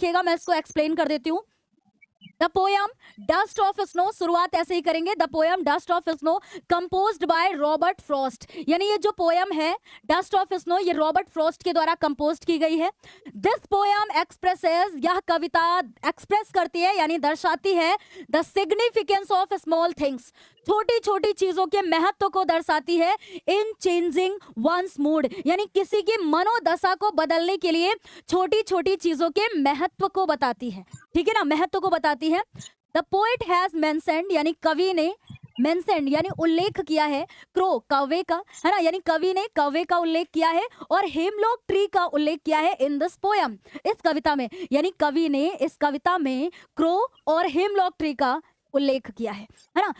लिखिएगा, मैं इसको एक्सप्लेन कर देती हूँ। The poem dust of snow, शुरुआत ऐसे ही करेंगे, the poem dust of snow composed by Robert Frost, यानी ये जो पोयम है डस्ट ऑफ स्नो ये रॉबर्ट फ्रॉस्ट के द्वारा कंपोज की गई है। दिस पोयम एक्सप्रेसेस, यह कविता एक्सप्रेस करती है यानी दर्शाती है the significance of small things, छोटी छोटी चीजों के महत्व को दर्शाती है, इन चेंजिंग वंस मूड, यानी किसी की मनोदशा को बदलने के लिए छोटी छोटी चीजों के महत्व को बताती है, ठीक है ना, महत्व को बताती है। द पोएट हैज मेंशन्ड, यानी कवि ने मेंशन्ड यानी उल्लेख किया है, क्रो कौवे का, है ना, यानी कवि ने कौवे का उल्लेख किया है और हेमलॉक ट्री का उल्लेख किया है इन दिस पोयम, इस कविता में, यानी कवि ने इस कविता में क्रो और हेमलॉक ट्री का उल्लेख किया है ना,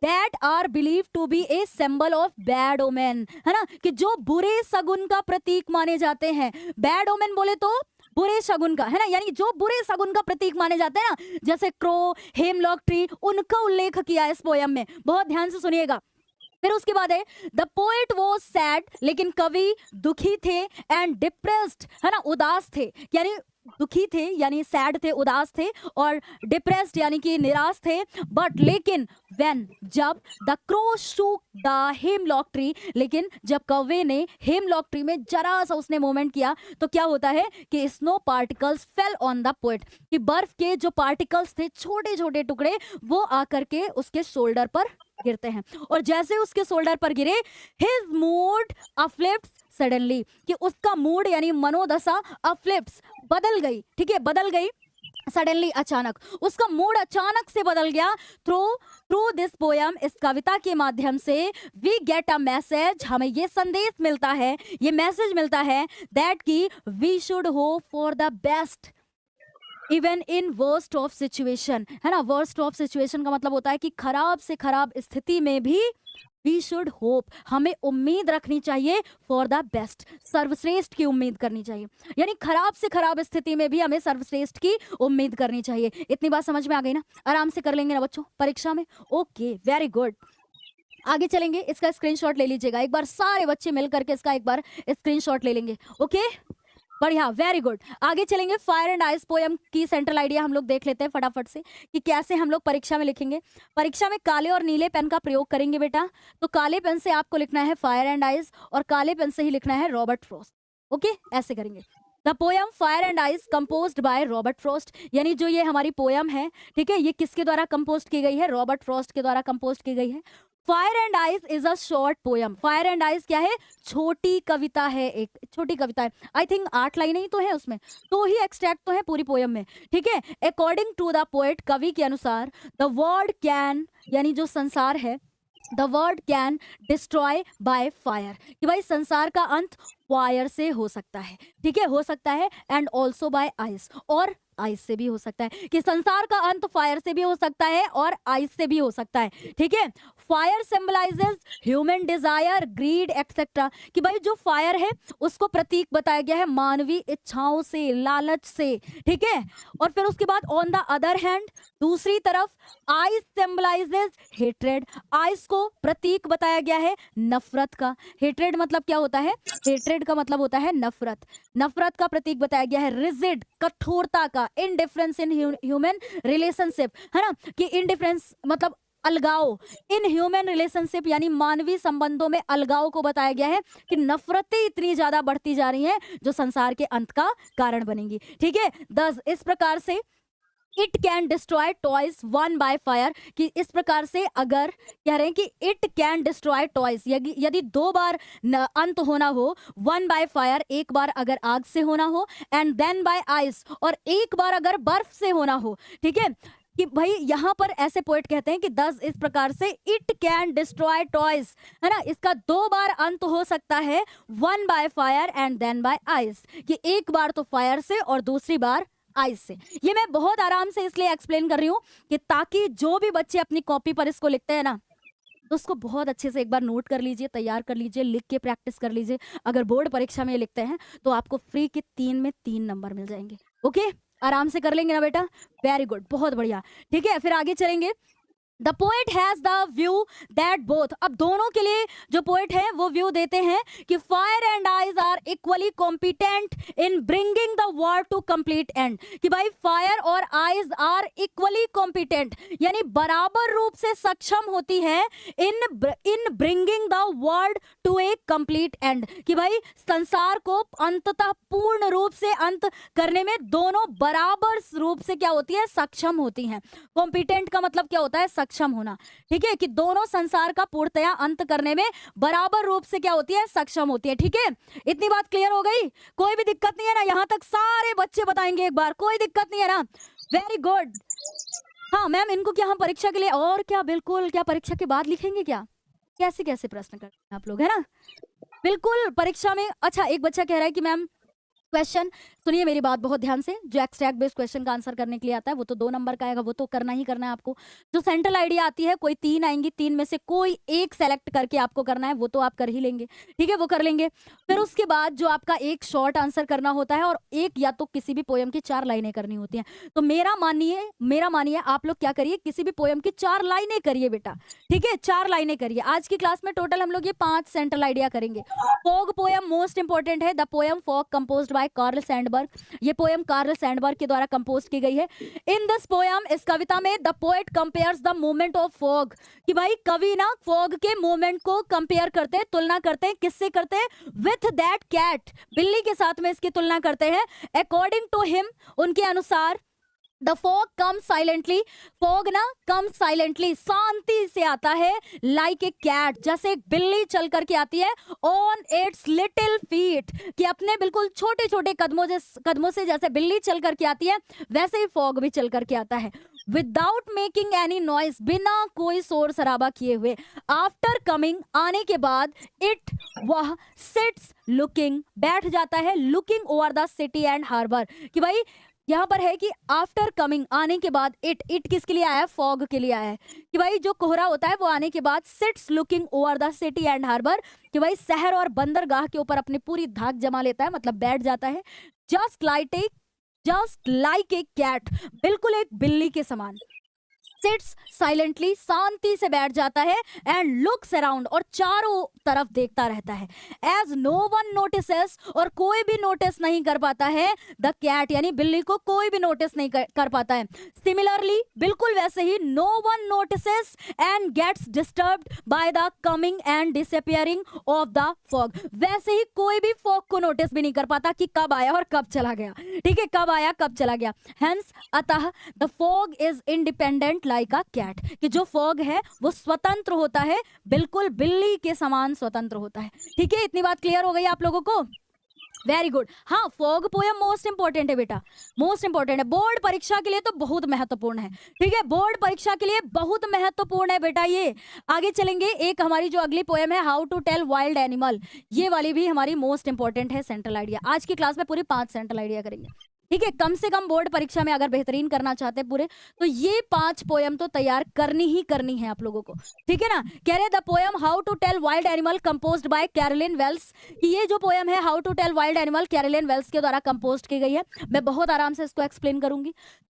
that are believe to be a symbol of bad omen, है ना, कि जो बुरे शगुन का प्रतीक माने जाते हैं। बैड ओमेन बोले तो बुरे शगुन का, है ना, यानी जो बुरे शगुन का प्रतीक माने जाते हैं ना, जैसे क्रो, हेमलॉक ट्री, उनका उल्लेख किया है इस पोयम में, बहुत ध्यान से सुनिएगा। फिर उसके बाद है द पोएट वॉज सैड, लेकिन कवि दुखी थे, एंड डिप्रेस्ड, है ना, उदास थे, यानी दुखी थे यानी सैड थे, उदास थे, और डिप्रेस्ड यानी कि निराश थे। बट लेकिन व्हेन, जब the crow shook the hemlock tree, लेकिन जब कौवे ने हेमलॉक ट्री में जरा सा उसने मूवमेंट किया तो क्या होता है कि snow particles fell on the poet, कि बर्फ के जो पार्टिकल्स थे छोटे छोटे टुकड़े वो आकर के उसके शोल्डर पर गिरते हैं, और जैसे उसके शोल्डर पर गिरे हिज मूड अपलिफ्ट्स सडनली, कि उसका मूड यानी मनोदशा अपलिफ्ट्स बदल गई, ठीक है, बदल गई सडनली, अचानक उसका मूड अचानक से बदल गया। थ्रू दिस पोयम, इस कविता के माध्यम से वी गेट अ मैसेज, हमें ये संदेश मिलता है, ये मैसेज मिलता है दैट की we should hope for the best even in worst of situation, है ना, वर्स्ट ऑफ सिचुएशन का मतलब होता है कि खराब से खराब स्थिति में भी वी शुड होप, हमें उम्मीद रखनी चाहिए फॉर द बेस्ट, सर्वश्रेष्ठ की उम्मीद करनी चाहिए, यानी खराब से खराब स्थिति में भी हमें सर्वश्रेष्ठ की उम्मीद करनी चाहिए। इतनी बात समझ में आ गई ना, आराम से कर लेंगे ना बच्चों परीक्षा में, ओके वेरी गुड। आगे चलेंगे, इसका स्क्रीनशॉट ले लीजिएगा एक बार, सारे बच्चे मिल करके इसका एक बार स्क्रीनशॉट ले लेंगे, ओके बढ़िया, वेरी गुड। आगे चलेंगे, फायर एंड आइस पोयम की सेंट्रल आइडिया हम लोग देख लेते हैं फटाफट से कि कैसे हम लोग परीक्षा में लिखेंगे। परीक्षा में काले और नीले पेन का प्रयोग करेंगे बेटा, तो काले पेन से आपको लिखना है फायर एंड आइस और काले पेन से ही लिखना है रॉबर्ट फ्रॉस्ट, ओके ऐसे करेंगे। The poem fire and ice composed by Robert Frost, यानी जो ये हमारी पोयम है, ठीक है, ये किसके द्वारा कंपोज की गई है, रॉबर्ट फ्रॉस्ट के द्वारा कंपोज की गई है। Fire and ice is a short poem, fire and ice क्या है, छोटी कविता है, एक छोटी कविता है, आई थिंक 8 लाइनें ही तो है उसमें, तो ही एक्सट्रैक्ट तो है पूरी पोयम में, ठीक है। अकॉर्डिंग टू द पोएट, कवि के अनुसार, द वर्ल्ड कैन, यानी जो संसार है, the world can destroy by fire, कि भाई संसार का अंत फायर से हो सकता है, ठीक है, हो सकता है, एंड ऑल्सो बाय आइस, और आइस से भी हो सकता है, कि संसार का अंत फायर से भी हो सकता है और आइस से भी हो सकता है, ठीक है। Fire symbolises human desire, greed etcetera, कि भाई जो फायर है उसको प्रतीक बताया गया है मानवीय इच्छाओं से, लालच से, ठीक है। और फिर उसके बाद ऑन द अदर हैंड, दूसरी तरफ आइस सिंबलाइजेस हेट्रेड, आइस को प्रतीक बताया गया है नफरत का। हेट्रेड मतलब क्या होता है, हेट्रेड का मतलब होता है नफरत, नफरत का प्रतीक बताया गया है रिजिड, कठोरता का, इनडिफरेंस इन ह्यूमन रिलेशनशिप, है ना, कि इनडिफरेंस मतलब अलगाव, इन ह्यूमन रिलेशनशिप यानी मानवीय संबंधों में अलगाव को बताया गया है कि नफरतें इतनी ज्यादा बढ़ती जा रही हैं जो संसार के अंत का कारण बनेंगी, ठीक है। 10 इस प्रकार से it can destroy toys one by fire, कि इस प्रकार से अगर कह रहे हैं कि इट कैन डिस्ट्रॉय टॉयज, यदि 2 बार अंत होना हो, 1 बाय फायर एक बार अगर आग से होना हो, एंड देन बाय आइस और एक बार अगर बर्फ से होना हो, ठीक है, कि भाई यहाँ पर ऐसे पोएट कहते हैं कि 10 इस प्रकार से इट कैन डिस्ट्रॉय टॉयज, है ना, इसका 2 बार अंत हो सकता है, 1 by fire and then by ice, कि एक बार तो फायर से और दूसरी बार आइस से। ये मैं बहुत आराम से इसलिए एक्सप्लेन कर रही हूँ कि ताकि जो भी बच्चे अपनी कॉपी पर इसको लिखते हैं ना, तो उसको बहुत अच्छे से एक बार नोट कर लीजिए, तैयार कर लीजिए, लिख के प्रैक्टिस कर लीजिए। अगर बोर्ड परीक्षा में लिखते हैं तो आपको फ्री के 3 में 3 नंबर मिल जाएंगे, ओके आराम से कर लेंगे ना बेटा, वेरी गुड, बहुत बढ़िया, ठीक है। फिर आगे चलेंगे, the poet has the view that both, अब दोनों के लिए जो पोएट है वो व्यू देते हैं कि fire and ice are equally competent in bringing the war to complete end, कि भाई फायर और आइज आर इक्वली कॉम्पिटेंट, यानी बराबर रूप से सक्षम होती है in bringing the world to a complete end, कि भाई संसार को अंततः पूर्ण रूप से अंत करने में दोनों बराबर रूप से क्या होती है, सक्षम होती हैं। कॉम्पिटेंट का मतलब क्या होता है, सक्षम होना, ठीक है, कि दोनों संसार का पूर्णतया अंत करने में बराबर रूप से क्या होती है, सक्षम होती है। ठीक है, इतनी बात क्लियर हो गई, कोई भी दिक्कत नहीं है ना, यहां तक सारे बच्चे बताएंगे एक बार, कोई दिक्कत नहीं है ना, वेरी गुड। हाँ मैम, इनको क्या हम परीक्षा के लिए और क्या, बिल्कुल, क्या परीक्षा के बाद लिखेंगे क्या, कैसे कैसे प्रश्न करते हैं आप लोग, है ना, बिल्कुल परीक्षा में। अच्छा, एक बच्चा कह रहा है कि मैम क्वेश्चन सुनिए मेरी बात बहुत ध्यान से, जो एक्सट्रैक्ट बेस्ड क्वेश्चन का आंसर करने के लिए आता है वो तो 2 नंबर का आएगा, वो तो करना ही करना है आपको। जो सेंट्रल आइडिया आती है, कोई 3 आएंगी, 3 में से कोई एक सेलेक्ट करके आपको करना है, वो तो आप कर ही लेंगे, ठीक है, वो कर लेंगे। फिर उसके बाद जो आपका एक शॉर्ट आंसर करना होता है और एक या तो किसी भी पोयम की 4 लाइनें करनी होती हैं। तो मेरा मानिए आप लोग क्या करिए, किसी भी पोयम की 4 लाइनें करिए बेटा, ठीक है, 4 लाइनें करिए। आज की क्लास में टोटल हम लोग ये 5 सेंट्रल आइडिया करेंगे। फॉग पोयम मोस्ट इंपॉर्टेंट है, the poem fog composed bye Karl Sandberg, ये पोयम कार्ल सैंडबर्ग के द्वारा कंपोज की गई है। इन दिस पोयम, इस कविता में the poet compares the moment of fog, कि भाई कवि ना फॉग के मोमेंट को कंपेयर करते हैं, तुलना करते हैं, किससे करते हैं, विथ दैट कैट, बिल्ली के साथ में इसकी तुलना करते हैं। अकॉर्डिंग टू हिम, उनके अनुसार, the fog come silently, fog ना कम साइलेंटली, शांति से आता है, लाइक ए कैट, जैसे एक बिल्ली चल करके आती है, ऑन इट्स लिटिल फीट, कि अपने बिल्कुल छोटे छोटे कदमों से जैसे बिल्ली चल करके आती है, वैसे ही फॉग भी चल करके आता है। विदाउट मेकिंग एनी नॉइस, बिना कोई शोर शराबा किए हुए। आफ्टर कमिंग, आने के बाद, इट, वह, सिट्स लुकिंग, बैठ जाता है, looking over the city and harbour, कि भाई यहाँ पर है कि आफ्टर कमिंग, आने के बाद, इट किसके लिए आया है, फॉग के लिए आया है, कि भाई जो कोहरा होता है वो आने के बाद, sits looking over the city and harbour, कि भाई शहर और बंदरगाह के ऊपर अपनी पूरी धाक जमा लेता है, मतलब बैठ जाता है। जस्ट लाइक ए कैट, बिल्कुल एक बिल्ली के समान। सिट्स साइलेंटली, शांति से बैठ जाता है, एंड लुक्स अराउंड, और चारों तरफ देखता रहता है। एज नो वन नोटिसेस, और कोई भी नोटिस नहीं कर पाता है, द कैट, यानी बिल्ली को कोई भी नोटिस नहीं कर पाता है। सिमिलरली, बिल्कुल वैसे ही, no one notices and gets disturbed by the coming and disappearing of the fog, वैसे ही कोई भी फॉग को नोटिस भी नहीं कर पाता कि कब आया और कब चला गया, ठीक है, कब आया कब चला गया। हेंस, अतः, the fog is independent like a cat, कि जो फॉग है वो स्वतंत्र होता है, बिल्कुल बिल्ली के समान स्वतंत्र होता है। ठीक है, इतनी बात क्लियर हो गई आप लोगों को, वेरी गुड। हाँ, फॉग पोयम मोस्ट इंपॉर्टेंट है बेटा, मोस्ट इंपॉर्टेंट है, बोर्ड परीक्षा के लिए तो बहुत महत्वपूर्ण है, ठीक है, बोर्ड परीक्षा के लिए बहुत महत्वपूर्ण है बेटा ये। आगे चलेंगे, एक हमारी जो अगली पोयम है, how to tell wild animal, ये वाली भी हमारी मोस्ट इंपॉर्टेंट है सेंट्रल आइडिया। आज की क्लास में पूरी 5 सेंट्रल आइडिया करेंगे, ठीक है, कम से कम बोर्ड परीक्षा में अगर बेहतरीन करना चाहते हैं पूरे, तो ये 5 पोयम तो तैयार करनी ही करनी है आप लोगों को, ठीक है ना। कह रहे the poem how to tell wild animal composed by Carolyn Wells, ये जो पोयम है how to tell wild animal, Carolyn Wells के द्वारा कंपोज्ड की गई है। मैं बहुत आराम से इसको एक्सप्लेन करूंगी।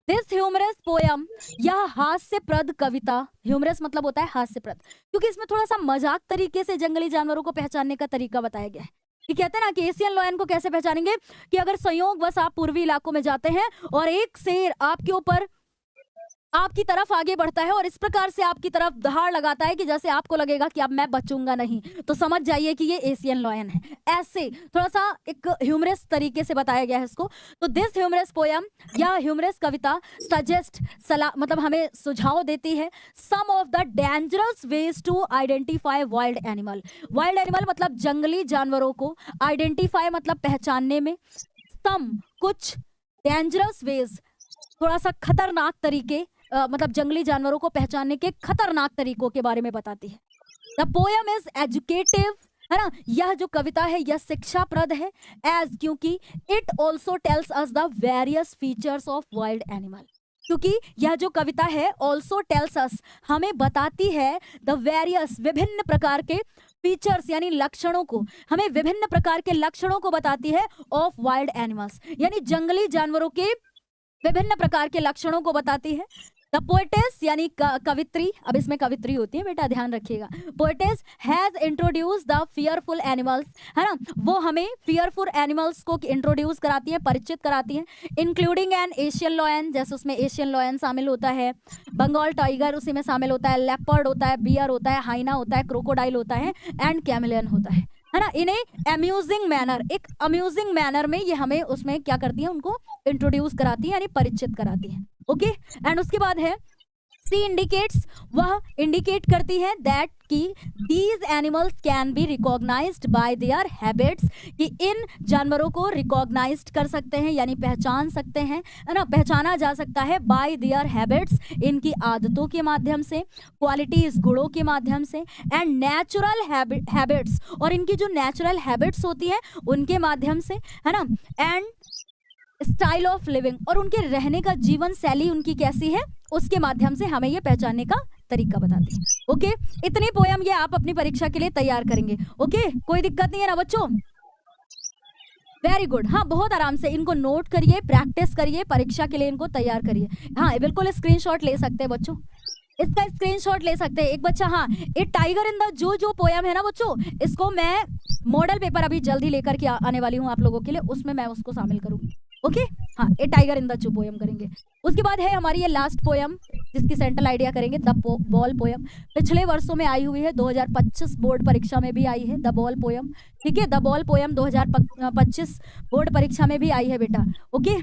दिस ह्यूमरस पोयम, यह हास्यप्रद कविता, ह्यूमरस मतलब होता है हास्यप्रद, क्योंकि इसमें थोड़ा सा मजाक तरीके से जंगली जानवरों को पहचानने का तरीका बताया गया है। ये कहते हैं ना कि एशियन लायन को कैसे पहचानेंगे, कि अगर संयोगवश आप पूर्वी इलाकों में जाते हैं और एक शेर आपके ऊपर, आपकी तरफ आगे बढ़ता है और इस प्रकार से आपकी तरफ दहाड़ लगाता है कि जैसे आपको लगेगा कि अब मैं बचूंगा नहीं, तो समझ जाइए कि ये एशियन लायन है। ऐसे थोड़ा सा एक ह्यूमरस तरीके से बताया गया है इसको। तो दिस ह्यूमरस पोयम, यह ह्यूमरस कविता, सजेस्ट, सलाह, मतलब हमें सुझाव देती है, some of the dangerous ways to identify wild animal. Wild animal मतलब जंगली जानवरों को, आइडेंटिफाई मतलब पहचानने में, सम कुछ, डेंजरस वेज थोड़ा सा खतरनाक तरीके, मतलब जंगली जानवरों को पहचानने के खतरनाक तरीकों के बारे में बताती है। द पोयम इज एजुकेटिव, है ना, यह जो कविता है यह शिक्षाप्रद है, एज, क्योंकि it also tells us the various features of wild animal, क्योंकि यह जो कविता है ऑल्सो टेल्स अस, हमें बताती है, द वेरियस, विभिन्न प्रकार के फीचर्स यानी लक्षणों को, हमें विभिन्न प्रकार के लक्षणों को बताती है, ऑफ वाइल्ड एनिमल्स, यानी जंगली जानवरों के विभिन्न प्रकार के लक्षणों को बताती है। द पोएटेस यानी कवित्री, अब इसमें कवित्री होती है बेटा, ध्यान रखिएगा। Poetess has introduce the fearful animals, है ना, वो हमें फियरफुल एनिमल्स को इंट्रोड्यूस कराती है, परिचित कराती है, इंक्लूडिंग एन एशियन लॉयन, जैसे उसमें एशियन लॉयन शामिल होता है, बंगाल टाइगर उसी में शामिल होता है, लेपर्ड होता है, बियर होता है, हाइना होता है, क्रोकोडाइल होता है एंड कैमलियन होता है ना। इन्हें अम्यूजिंग मैनर, एक अम्यूजिंग मैनर में ये हमें उसमें क्या करती है, उनको इंट्रोड्यूस कराती है यानी परिचित कराती है। ओके एंड उसके बाद है सी इंडिकेट्स, वह इंडिकेट करती है दैट कि these animals can be recognised by their habits, कि इन जानवरों को रिकॉग्नाइज्ड कर सकते हैं यानी पहचान सकते हैं, है ना, पहचाना जा सकता है बाय देयर हैबिट्स, इनकी आदतों के माध्यम से, क्वालिटीज गुणों के माध्यम से, एंड नेचुरल हैबिट्स, और इनकी जो नेचुरल हैबिट्स होती है उनके माध्यम से, है ना, एंड स्टाइल ऑफ लिविंग, और उनके रहने का जीवन शैली उनकी कैसी है उसके माध्यम से हमें ये पहचानने का तरीका बताती है। ओके, इतनी पोयम ये आप अपनी परीक्षा के लिए तैयार करेंगे। ओके, कोई दिक्कत नहीं है ना बच्चों? Very good. हाँ, बहुत आराम से इनको नोट करिए, प्रैक्टिस करिए, परीक्षा के लिए इनको तैयार करिए। हाँ, बिल्कुल स्क्रीनशॉट ले सकते हैं बच्चों, इसका स्क्रीनशॉट ले सकते हैं। एक बच्चा, हाँ, ए टाइगर इन द जो पोयम है ना बच्चों, इसको मैं मॉडल पेपर अभी जल्दी लेकर के आने वाली हूँ आप लोगों के लिए, उसमें मैं उसको शामिल करूंगी। ओके, हाँ, a tiger in the zoo poem करेंगे। उसके बाद है हमारी ये लास्ट पोयम जिसकी सेंट्रल आइडिया करेंगे, द बॉल पोयम। पिछले वर्षों में आई हुई है, 2025 बोर्ड परीक्षा में भी आई है द बॉल पोयम। ठीक है, द बॉल पोयम 2025 बोर्ड परीक्षा में भी आई है बेटा। ओके,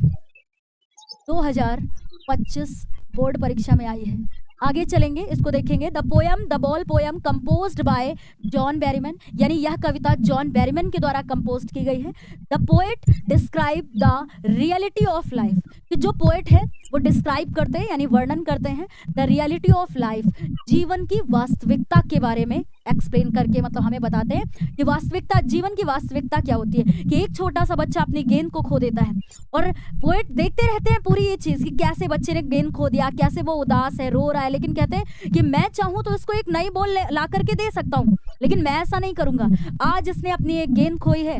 2025 बोर्ड परीक्षा में आई है। आगे चलेंगे, इसको देखेंगे। The poem the ball poem composed bye John Berryman, यानी यह कविता जॉन बैरीमैन के द्वारा कंपोज की गई है। The poet describe the reality of life, कि जो पोएट है वो डिस्क्राइब करते हैं यानी वर्णन करते हैं द रियलिटी ऑफ लाइफ, जीवन की वास्तविकता के बारे में एक्सप्लेन करके, मतलब हमें बताते हैं कि वास्तविकता, जीवन की वास्तविकता क्या होती है, कि एक छोटा सा बच्चा अपनी गेंद को खो देता है और पोएट देखते रहते हैं पूरी ये चीज कि कैसे बच्चे ने गेंद खो दिया, कैसे वो उदास है, रो रहा है, लेकिन कहते हैं कि मैं चाहूं तो इसको एक नई बॉल ला करके दे सकता हूं, लेकिन मैं ऐसा नहीं करूंगा। आज इसने अपनी एक गेंद खोई है,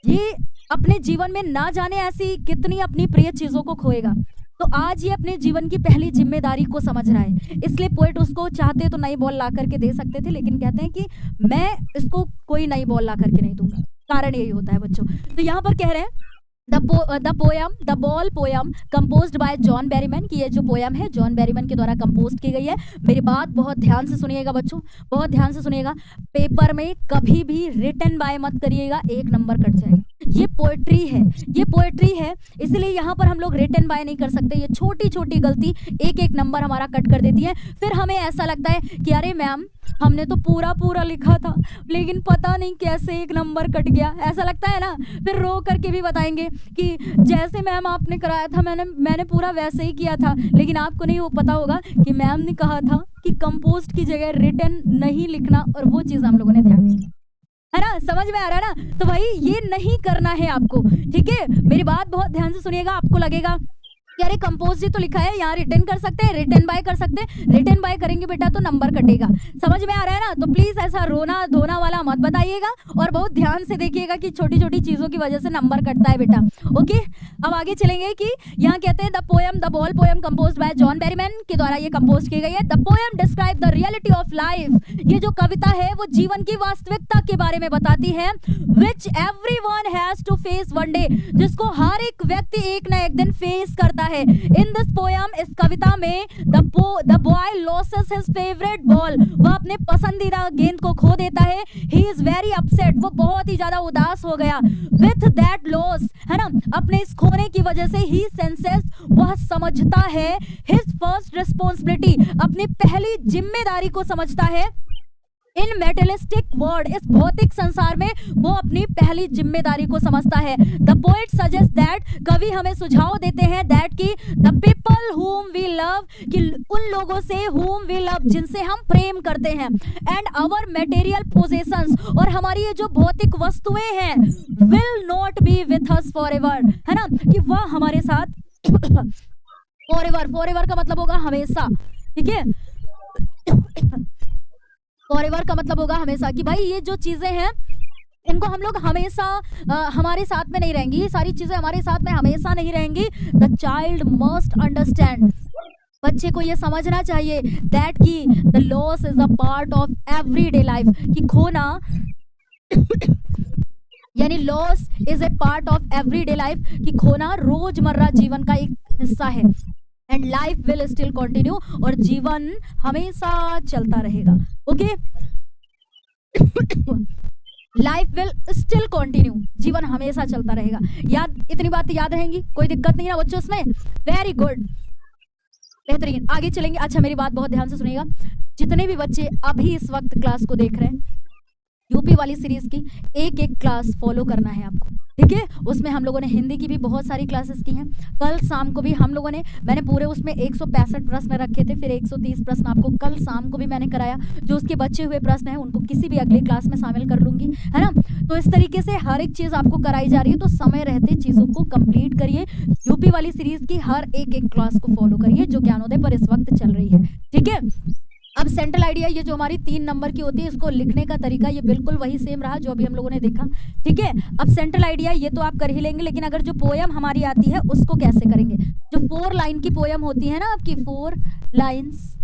ये अपने जीवन में ना जाने ऐसी कितनी अपनी प्रिय चीजों को खोएगा, तो आज ये अपने जीवन की पहली जिम्मेदारी को समझ रहा है। इसलिए पोएट उसको चाहते तो नई बॉल ला करके दे सकते थे, लेकिन कहते हैं कि मैं इसको कोई नई बॉल ला करके नहीं दूंगा। कारण यही होता है बच्चों। तो यहाँ पर कह रहे हैं the poem the ball poem composed bye John Berryman, कि ये जो पोयम है जॉन बैरीमैन के द्वारा कंपोज की गई है। मेरी बात बहुत ध्यान से सुनिएगा बच्चों, बहुत ध्यान से सुनिएगा। पेपर में कभी भी रिटन बाय मत करिएगा, 1 नंबर कट जाएगा। ये पोएट्री है, ये पोएट्री है, इसलिए यहाँ पर हम लोग रिटन बाय नहीं कर सकते। ये छोटी छोटी गलती 1-1 नंबर हमारा कट कर देती है। फिर हमें ऐसा लगता है कि अरे मैम हमने तो पूरा लिखा था, लेकिन पता नहीं कैसे 1 नंबर कट गया, ऐसा लगता है ना। फिर रो करके भी बताएंगे कि जैसे मैम आपने कराया था मैंने पूरा वैसे ही किया था, लेकिन आपको नहीं वो पता होगा कि मैम ने कहा था कि कंपोस्ट की जगह रिटन नहीं लिखना, और वो चीज़ हम लोगों ने ध्यान नहीं, है ना। समझ में आ रहा है ना? तो भाई ये नहीं करना है आपको, ठीक है। मेरी बात बहुत ध्यान से सुनिएगा। आपको लगेगा कि अरे कंपोज ही तो लिखा है, यहाँ रिटर्न कर सकते हैं, रिटर्न बाय कर सकते हैं, रिटर्न बाय करेंगे बेटा तो नंबर कटेगा। समझ में आ रहा है ना? तो प्लीज ऐसा रोना धोना वाला मत बताइएगा, और बहुत ध्यान से देखिएगा कि छोटी छोटी चीजों की वजह से नंबर कटता है बेटा। ओके, अब आगे चलेंगे कि यहाँ कहते हैं the poem the ball poem composed bye John Berryman के द्वारा ये कंपोज की गई है। The poem describe the reality of life, ये जो कविता है वो जीवन की वास्तविकता के बारे में बताती है, which everyone has to face one day, जिसको हर एक व्यक्ति एक ना एक दिन फेस करता है। इन दिस पोयम, इस कविता में the boy losses his favourite ball, वह अपने पसंदीदा गेंद को खो देता है। ही इज वेरी अपसेट, वो बहुत ही ज्यादा उदास हो गया। विथ दैट लॉस, है ना, अपने इस खोने की वजह से ही सेंसेस, वह समझता है हिज फर्स्ट रिस्पॉन्सिबिलिटी, अपनी पहली जिम्मेदारी को समझता है। इन मेटेरियलिस्टिक वर्ल्ड, इस भौतिक संसार में वो अपनी पहली जिम्मेदारी को समझता है। द पोएट सजेस्ट दैट, कवि हमें सुझाव देते हैं दैट कि the people whom we love, कि उन लोगों से हुम वी लव, जिनसे हम प्रेम करते हैं, एंड आवर मटेरियल पोजेशंस, और हमारी ये जो भौतिक वस्तुएं हैं, will not be with us forever, है ना, कि वह हमारे साथ फॉरएवर का मतलब होगा हमेशा, ठीक है। फॉरएवर का मतलब होगा हमेशा, कि भाई ये जो चीजें हैं इनको हम लोग हमेशा हमारे साथ में नहीं रहेंगी, ये सारी चीजें हमारे साथ में हमेशा नहीं रहेंगी। द चाइल्ड मस्ट अंडरस्टैंड, बच्चे को ये समझना चाहिए दैट कि the loss is a part of everyday life, कि खोना यानी loss is a part of everyday life, कि खोना रोजमर्रा जीवन का एक हिस्सा है। And life will still continue, और जीवन हमेशा चलता रहेगा। Okay, life will still continue, जीवन हमेशा चलता रहेगा। याद, इतनी बात याद रहेंगी, कोई दिक्कत नहीं ना बच्चों इसमें? वेरी गुड, बेहतरीन। आगे चलेंगे। अच्छा, मेरी बात बहुत ध्यान से सुनिएगा। जितने भी बच्चे अभी इस वक्त क्लास को देख रहे हैं, यूपी वाली सीरीज की एक एक क्लास फॉलो करना है आपको, ठीक है? उसमें हम लोगों ने हिंदी की भी बहुत सारी क्लासेस की हैं। कल शाम को भी हम लोगों ने, मैंने पूरे उसमें 165 प्रश्न रखे थे, फिर 130 प्रश्न आपको कल शाम को भी मैंने कराया। जो उसके बचे हुए प्रश्न हैं उनको किसी भी अगली क्लास में शामिल कर लूंगी, है ना? तो इस तरीके से हर एक चीज़ आपको कराई जा रही है, तो समय रहते चीज़ों को कंप्लीट करिए। यूपी वाली सीरीज की हर एक एक क्लास को फॉलो करिए जो ज्ञानोदय पर इस वक्त चल रही है, ठीक है? अब सेंट्रल आइडिया, ये जो हमारी 3 नंबर की होती है, इसको लिखने का तरीका ये बिल्कुल वही सेम रहा जो अभी हम लोगों ने देखा, ठीक है? अब सेंट्रल आइडिया ये तो आप कर ही लेंगे, लेकिन अगर जो पोयम हमारी आती है उसको कैसे करेंगे? जो 4 लाइन की पोयम होती है ना आपकी, 4 लाइन्स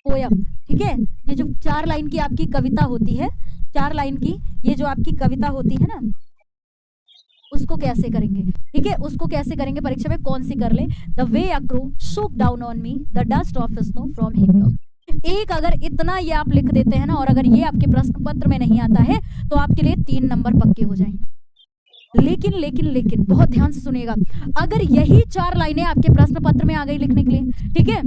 पोयम, ठीक है? ये जो 4 लाइन की आपकी कविता होती है, 4 लाइन की ये जो आपकी कविता होती है ना, उसको कैसे करेंगे, ठीक है? उसको कैसे करेंगे, परीक्षा में कौन सी कर ले? The way a crow shook down on me, the dust of snow from hemlock. एक अगर इतना ये आप लिख देते हैं ना, और अगर ये आपके प्रश्न पत्र में नहीं आता है, तो आपके लिए 3 नंबर पक्के हो जाएंगे। लेकिन लेकिन लेकिन बहुत ध्यान से सुनिएगा, अगर यही 4 लाइनें आपके प्रश्न पत्र में आ गई लिखने के लिए, ठीक है?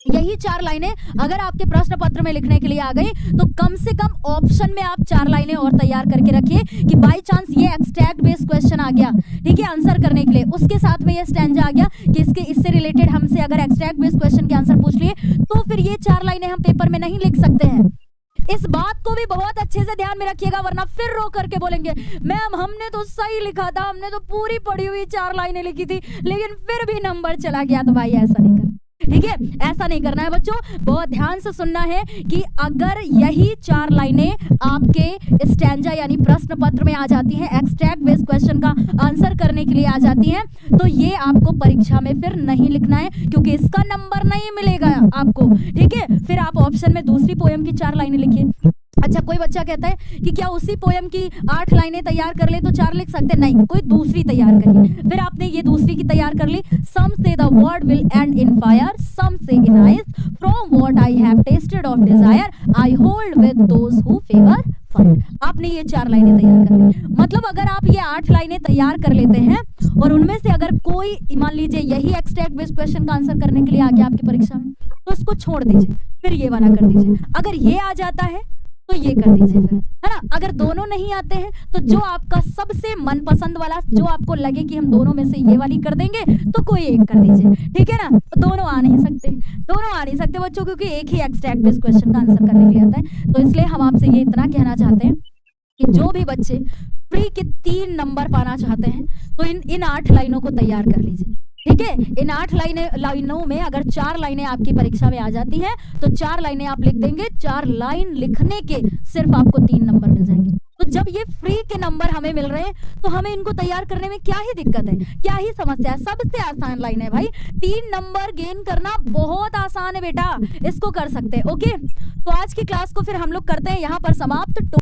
यही 4 लाइनें अगर आपके प्रश्न पत्र में लिखने के लिए आ गई, तो कम से कम ऑप्शन में आप 4 लाइनें और तैयार करके रखिए कि बाय चांस ये एक्सट्रैक्ट बेस्ड क्वेश्चन आ गया, ठीक है, आंसर करने के लिए, उसके साथ में ये स्टैंजा आ गया कि इससे रिलेटेड हमसे अगर एक्सट्रैक्ट बेस्ड क्वेश्चन के आंसर पूछ लिए, तो फिर ये 4 लाइनें हम पेपर में नहीं लिख सकते हैं। इस बात को भी बहुत अच्छे से ध्यान में रखिएगा, वरना फिर रो करके बोलेंगे मैम हमने तो सही लिखा था, हमने तो पूरी पढ़ी हुई 4 लाइनें लिखी थी, लेकिन फिर भी नंबर चला गया। तो भाई ऐसा नहीं करना, ठीक है? ऐसा नहीं करना है बच्चों, बहुत ध्यान से सुनना है कि अगर यही 4 लाइनें आपके स्टैंजा यानी प्रश्न पत्र में आ जाती हैं, एक्सट्रैक्ट बेस्ड क्वेश्चन का आंसर करने के लिए आ जाती हैं, तो ये आपको परीक्षा में फिर नहीं लिखना है, क्योंकि इसका नंबर नहीं मिलेगा आपको, ठीक है? फिर आप ऑप्शन में दूसरी पोयम की 4 लाइनें लिखिए। अच्छा, कोई बच्चा कहता है कि क्या उसी पोयम की 8 लाइनें तैयार कर ले तो 4 लिख सकते? नहीं, कोई दूसरी तैयार करिए। फिर आपने ये दूसरी की तैयार कर ली, some say the world will end in fire, some say in ice, from what I have tasted of desire, I hold with those who favour fire. आपने ये 4 लाइनें तैयार कर ली। मतलब अगर आप ये 8 लाइनें तैयार कर लेते हैं, और उनमें से अगर कोई, मान लीजिए यही एक्सट्रैक्ट बेस्ड क्वेश्चन का आंसर करने के लिए आ गया आपकी परीक्षा में, तो उसको छोड़ दीजिए, फिर ये वाला कर दीजिए। अगर ये आ जाता है तो ये कर दीजिए फिर, है ना? अगर दोनों नहीं आते हैं, तो जो आपका सबसे मनपसंद वाला, जो आपको लगे कि हम दोनों में से ये वाली कर देंगे, तो कोई एक कर दीजिए, ठीक है ना? दोनों आ नहीं सकते, दोनों आ नहीं सकते बच्चों, क्योंकि एक ही एक्सट्रैक्ट बेस्ड क्वेश्चन का आंसर करने के लिए आता है। तो इसलिए हम आपसे ये इतना कहना चाहते हैं कि जो भी बच्चे प्री के 3 नंबर पाना चाहते हैं, तो इन 8 लाइनों को तैयार कर लीजिए, ठीक है? इन 8 लाइनों में अगर 4 लाइनें आपकी परीक्षा में आ जाती हैं, तो 4 लाइनें आप लिख देंगे। 4 लाइन लिखने के सिर्फ आपको 3 नंबर मिल जाएंगे। तो जब ये फ्री के नंबर हमें मिल रहे हैं, तो हमें इनको तैयार करने में क्या ही दिक्कत है, क्या ही समस्या है? सबसे आसान लाइन है भाई, 3 नंबर गेन करना बहुत आसान है बेटा, इसको कर सकते हैं। ओके, तो आज की क्लास को फिर हम लोग करते हैं यहाँ पर समाप्त।